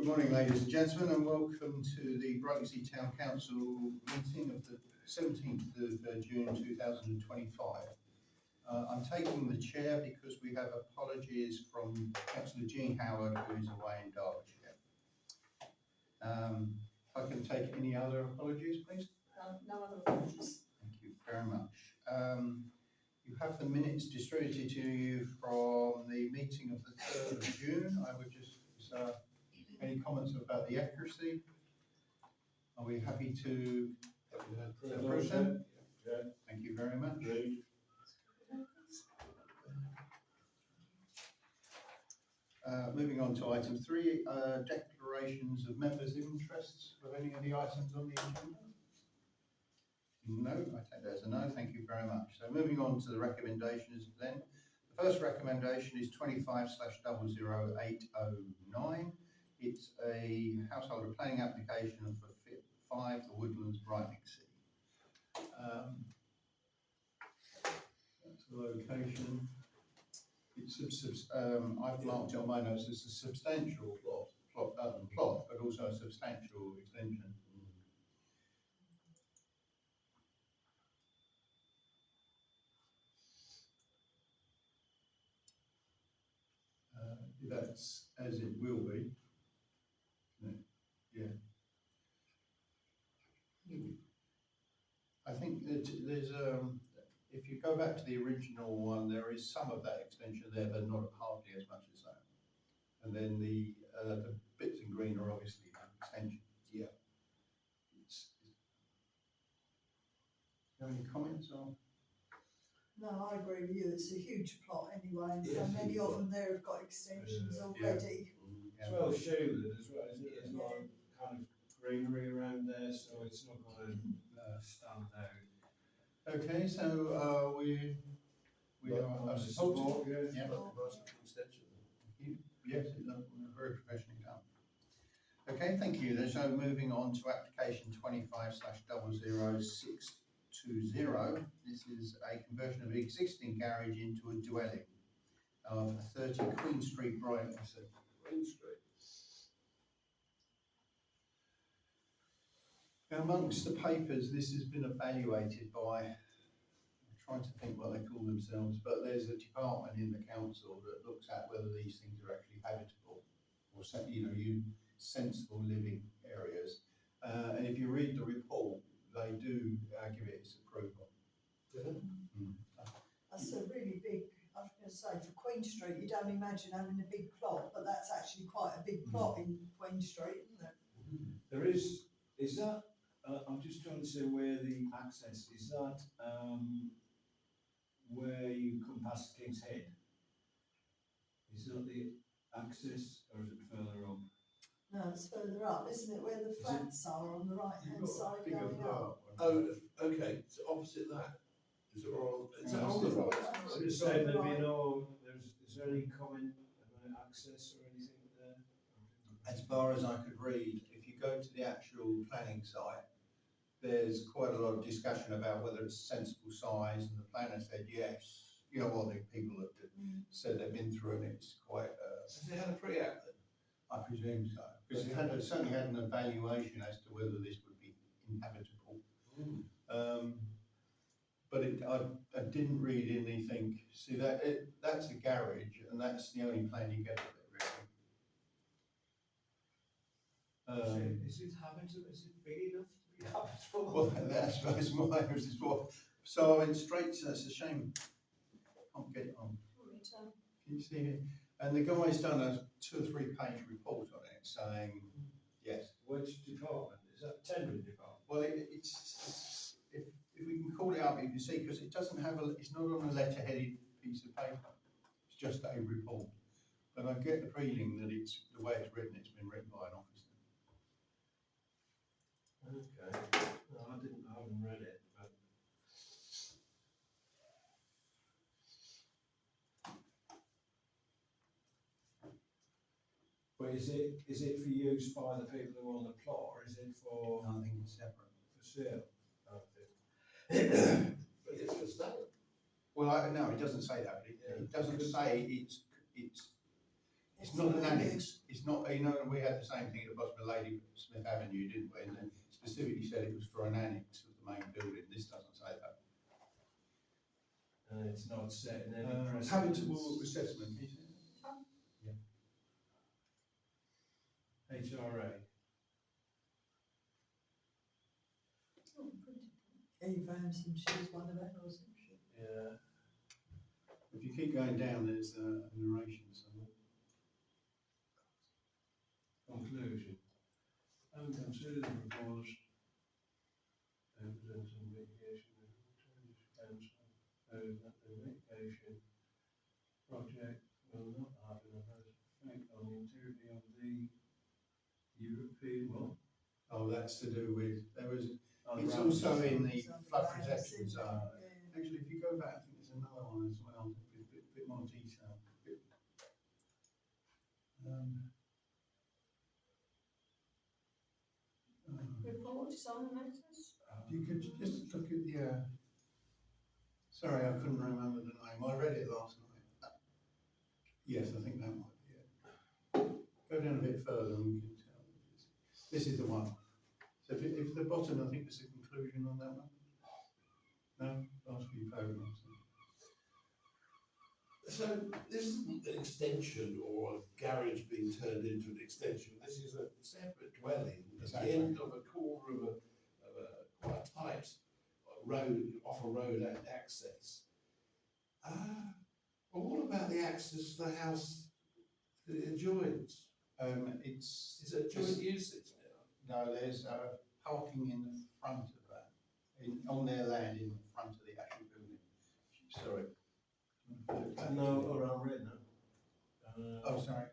morning, ladies and gentlemen, and welcome to the Brightsea Town Council meeting of the 17th of June 2025. I'm taking the chair because we have apologies from Councillor Jean Howard, who is away in Derbyshire. If I can take any other apologies, please? No other apologies. Thank you very much. You have the minutes distributed to you from the meeting of the 3rd of June. I would just, any comments about the accuracy? Are we happy to approve them? Yeah. Thank you very much. Agreed. Moving on to item 3, declarations of members' interests. Are any of the items on the agenda? No, I take that as a no, thank you very much. So moving on to the recommendations then. The first recommendation is 25/00809. It's a household planning application for 5 The Woodlands, Brightsea. That's the location. It's I've marked it on my notes as a substantial plot, but also a substantial extension. That's as it will be. Yeah. I think that there's if you go back to the original one, there is some of that extension there, but not hardly as much as that. And then the bits in green are obviously extensions. Yeah. Do you have any comments on? No, I agree with you. It's a huge plot anyway, and Yeah, so many huge of plot. them there have got extensions Yeah. already. It's well shielded as well, isn't it? There's a lot of kind of greenery around there, so it's not going to stand out. Okay, so we are support. Yeah. Yeah. Extension. Yes, it's very professionally done. Okay, thank you. There's no moving on to application 25/00620. This is a conversion of an existing garage into a dwelling of 30 Queen Street, Brightsea. Queen Street. Now, amongst the papers, this has been evaluated by, I'm trying to think what they call themselves, but there's a department in the council that looks at whether these things are actually habitable or, sensible living areas. And if you read the report, they do give it its approval. That's a really big, I was going to say, for Queen Street, you don't imagine having a big plot, but that's actually quite a big plot in Queen Street, isn't it? There is that, I'm just trying to say where the access, is that where you come past King's Head? Is that the access or is it further up? No, it's further up, isn't it, where the flats are on the right-hand side going up? Oh, okay, so opposite that. Is it all? Is it on the right? I'm just saying there'd be no, is there any comment about access or anything there? As far as I could read, if you go to the actual planning site, there's quite a lot of discussion about whether it's a sensible size, and the planner said yes. You know, all the people that said they've been through, and it's quite. Has it had a pre-app then? I presume so, because it certainly had an evaluation as to whether this would be inhabitable. But I didn't read anything. See that's a garage, and that's the only plan you get of it, really. Is it habitable? Is it big enough to be habitable? Well, that's mine. Is what. So I went straight to. That's a shame. Can't get it on. Can you see it? And the guy's done a 2 or 3 page report on it, saying yes. Which department? Is that tendering department? Well, it's if we can call it up, you can see, because it doesn't have it's not on a letter-headed piece of paper. It's just a report. But I get the feeling that it's the way it's written. It's been written by an officer. Okay. No, I haven't read it, but. But is it for use by the people who own the plot, or is it for I think it's separate. sale? But it's for sale. Well, no, it doesn't say that. It doesn't say it's. It's not an annex, it's not, you know, we had the same thing at the bottom of Lady Smith Avenue, didn't we? And then specifically said it was for an annex of the main building, this doesn't say that. And it's not set in any precedence. Habitable assessment, is it? HRA. Eve Ramsden, she was one of ours, wasn't she? Yeah. If you keep going down, there's a narration somewhere. Conclusion. Having considered the proposed evidence and mitigation of alternatives council, knows that the mitigation project will not have an adverse effect on the integrity of the European one. Oh, that's to do with, there was, Oh, it's right. also in the Some flood of protection ours, zone. yeah. Actually, if you go back, I think there's another one as well, with a bit more detail. Um, Report is on the matters. You could just look at the, sorry, I couldn't remember the name, I read it last night. Yes, I think that might be it. Go down a bit further and we can tell. This is the one. So if the bottom, I think there's a conclusion on that one. No, last few paragraphs. So this isn't an extension or a garage being turned into an extension. This is a separate dwelling at Exactly. the end of a corner of a quite tight road, off a road access. But what about the access to the house that it adjoins? It's, Is it joint usage now? no, there's parking in the front of that, on their land in front of the actual building. Sorry. No, or I'm read now. Oh, sorry.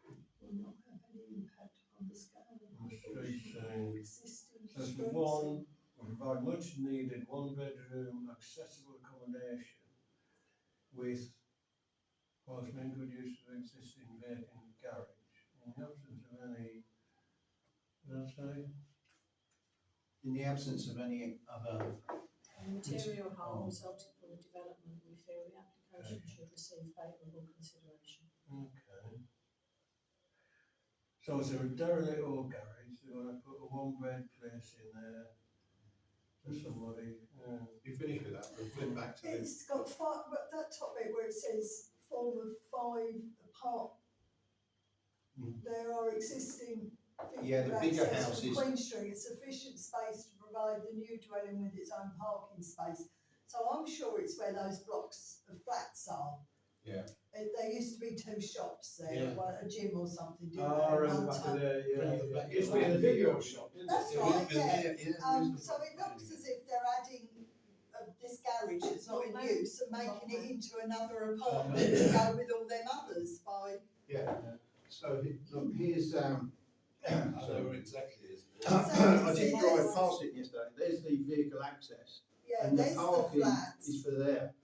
Will not have any impact on the scale of On the street saying, existing so for streets. one, will provide much needed one bedroom accessible accommodation with whilst making good use of existing vacant garage. In the absence of any, what did I say? In the absence of any other, Material harm resulting from the development, we feel the application should receive favourable consideration. Okay. So it's a derelict old garage, they're gonna put a one bed place in there for somebody, you finish with that, we'll flip back to this. It's got five, but that top bit where it says form of 5 apart. There are existing. Yeah, the bigger access from houses. Queen Street, sufficient space to provide the new dwelling with its own parking space. So I'm sure it's where those blocks of flats are. Yeah. There used to be 2 shops there, Yeah. a gym or something, didn't Oh, there, around the one back of time? there, yeah. Around the back It used to of be in the the video back. shop, didn't it? That's Yeah. right, yeah. Yeah, So it looks as if they're adding this garage that's not in use and making it into another apartment to go with all them others by. Yeah, so look, here's, I know where exactly it is. I did drive past it yesterday, there's the vehicle access. Yeah, And the there's the parking flats. is for there.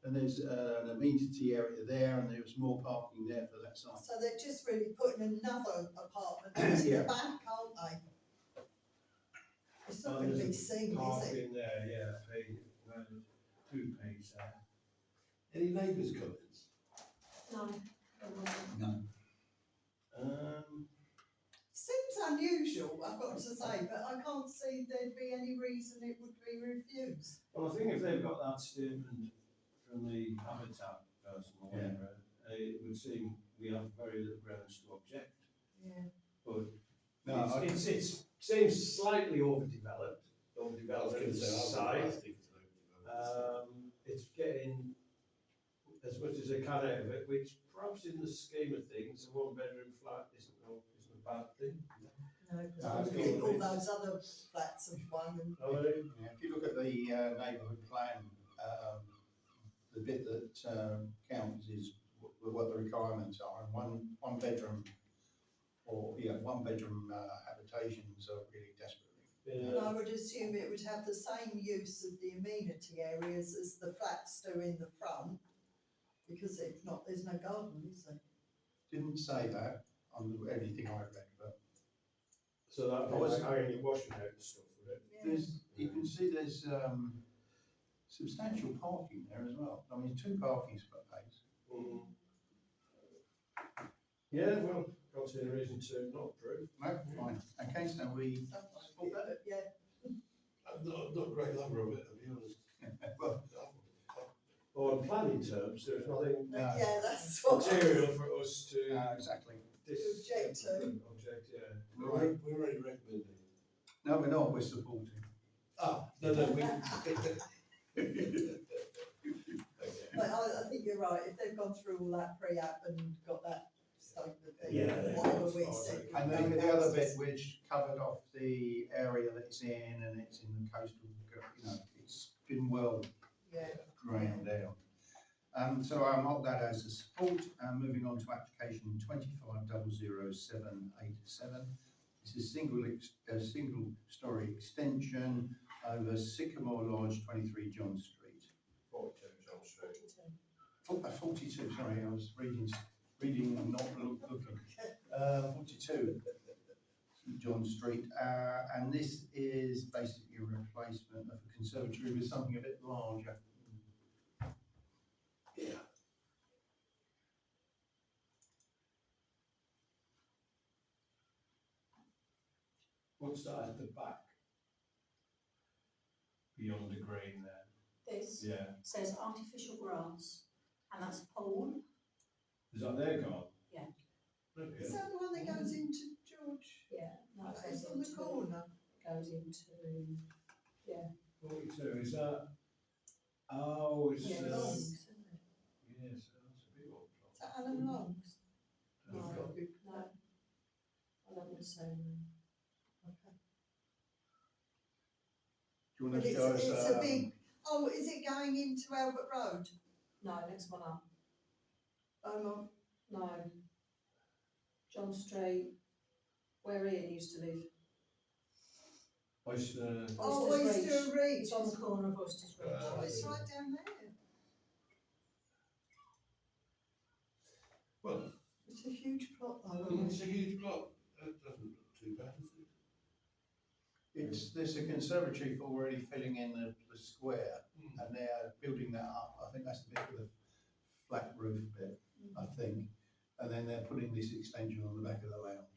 And there's an amenity area there and there's more parking there for that site. So they're just really putting another apartment into Yeah. the back, aren't they? It's not Oh, gonna there's be a seen, is it? Parking there, yeah, well, 2 pays there. Any neighbours' comments? No. No. Seems unusual, I've got to say, but I can't see there'd be any reason it would be refused. Well, I think if they've got that statement from the Habitat person or Yeah. whatever, it would seem we have very little grounds to object. Yeah. But No, it seems slightly overdeveloped, I was overdeveloped going to say, I side. think it's an overdevelopment. It's getting as much as they can out of it, which perhaps in the scheme of things, a 1 bedroom flat isn't a bad thing. No, No, because it's I all not. those other flats have won and. Yeah, if you look at the neighbourhood plan, the bit that counts is what the requirements are, and one bedroom or, one bedroom habitations are really desperately. And I would assume it would have the same use of the amenity areas as the flats do in the front, because it's not, there's no garden, is there? Didn't say that on anything I read, but So that was iron your washing out and stuff, would it? there's, you can see there's substantial parking there as well. I mean, 2 parking spaces. Yeah, well, can't see any reason to not approve. No, fine. Okay, so we support that. Yeah, I'm not a great lover of it, to be honest. Well, Or in planning terms, there's nothing No. yeah, that's what. material for us to. exactly. Object to. Object, yeah. Right. We're already recommending. No, we're not. We're supporting. No, we. But I think you're right, if they've gone through all that pre-app and got that statement, then Yeah, whatever that's we fine. said. And would then go the other houses. bit which covered off the area that it's in, and it's in the coastal, it's been well Yeah, ground out. So I'll mark that as a support. Moving on to application 25000787. This is single story extension over Sycamore Lodge, 23 John Street. 42 John Street. 42, sorry, I was reading and not looking. 42 St John Street, and this is basically a replacement of a conservatory with something a bit larger. Yeah. What's that at the back? Beyond the green there. This Yeah. says artificial grass, and that's pool. Is that their garden? Okay. is that the one that goes into George? Yeah, no, it It's goes on the into, corner. goes into, 42, is that? Oh, it's, Yes. Longs, isn't it? yes, that's a big old Is plot. that Alan Longs? No. He's got a big no, plot. I don't want to say no. Okay. Do you want But to show us? it's a big, oh, is it going into Albert Road? No, next one up, Oh, no. John Street, where Ian used to live. Oyster, oh, Oyster's Oyster Reach. It's on the corner of Oyster's Reach. Oh, it's right down there. Well, It's a huge plot though, isn't it's it? a huge block. That doesn't look too bad, does it? There's a conservatory already filling in the square, Hmm. and they're building that up. I think that's the bit with the flat roof bit, I think. And then they're putting this extension on the back of the lounge.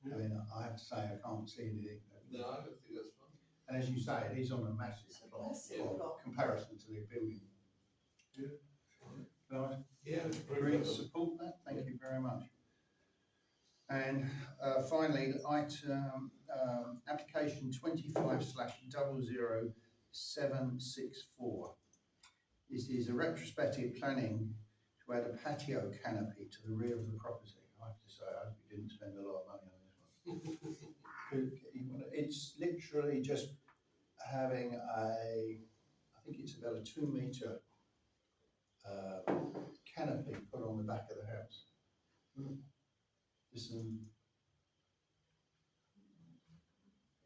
I mean, I have to say, I can't see anything. No, I don't think that's fun. And as you say, it is on a massive It's a plot, massive in plot. comparison to the building. Right, Yeah, it's pretty agree to good. support that, thank you very much. And finally, the item, application 25/00764. This is a retrospective planning to add a patio canopy to the rear of the property. I have to say, I hope we didn't spend a lot of money on this one. It's literally just having I think it's about a 2 metre canopy put on the back of the house. Just some,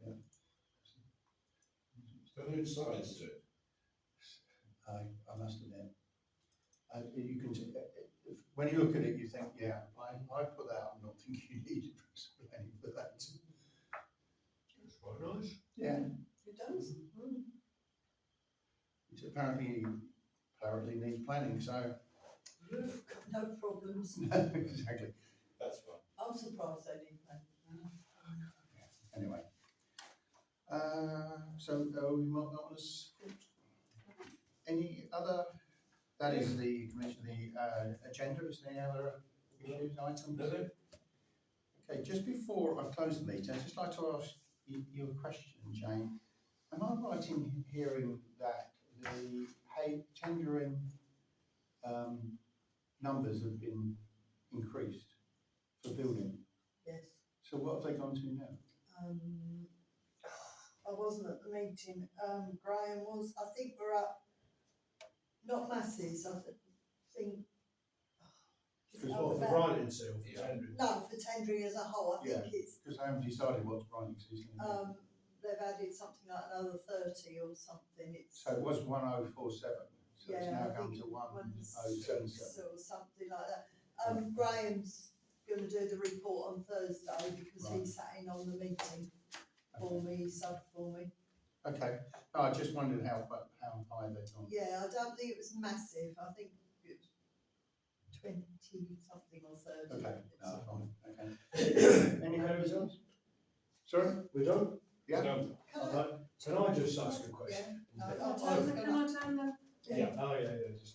yeah. So there is size to it. I must admit. You can, when you look at it, you think, yeah, I put that, I'm not thinking you needed explaining for that. It's quite nice. Yeah, It does. it apparently needs planning, so, No problems. exactly, That's fun. I'm surprised they didn't make anyway. So, we mark that one as support. Any other, that is the commission, the agenda, is there any other issues, items? No, no. Okay, just before I close the meeting, I'd just like to ask you a question, Jane. Am I right in hearing that the tendering numbers have been increased for building? Yes. So what have they gone to now? I wasn't at the meeting, Graham was, I think we're up, not masses, I think. is it because up what, for about- Brighton itself, for Yeah. tendering? No, for tendering as a whole, I think it's, Because I haven't decided what's Brighton is going to they've added something like another 30 or something, it's. So it was 1047, so it's Yeah, now I come think to 106 1077. or something like that. Graham's gonna do the report on Thursday because he Right. sat in on the meeting for me, sub for me. Okay, no, I just wondered how high they've gone. Yeah, I don't think it was massive, I think it was 20-something or 30. Okay, It's no, not- fine, okay. Any Okay, questions? we're done? Sorry? We're done? Yeah. Done. Can I- Can I just ask a question? Yeah, no, Can I I was turn the, gonna- can I turn the? Yeah, oh yeah, just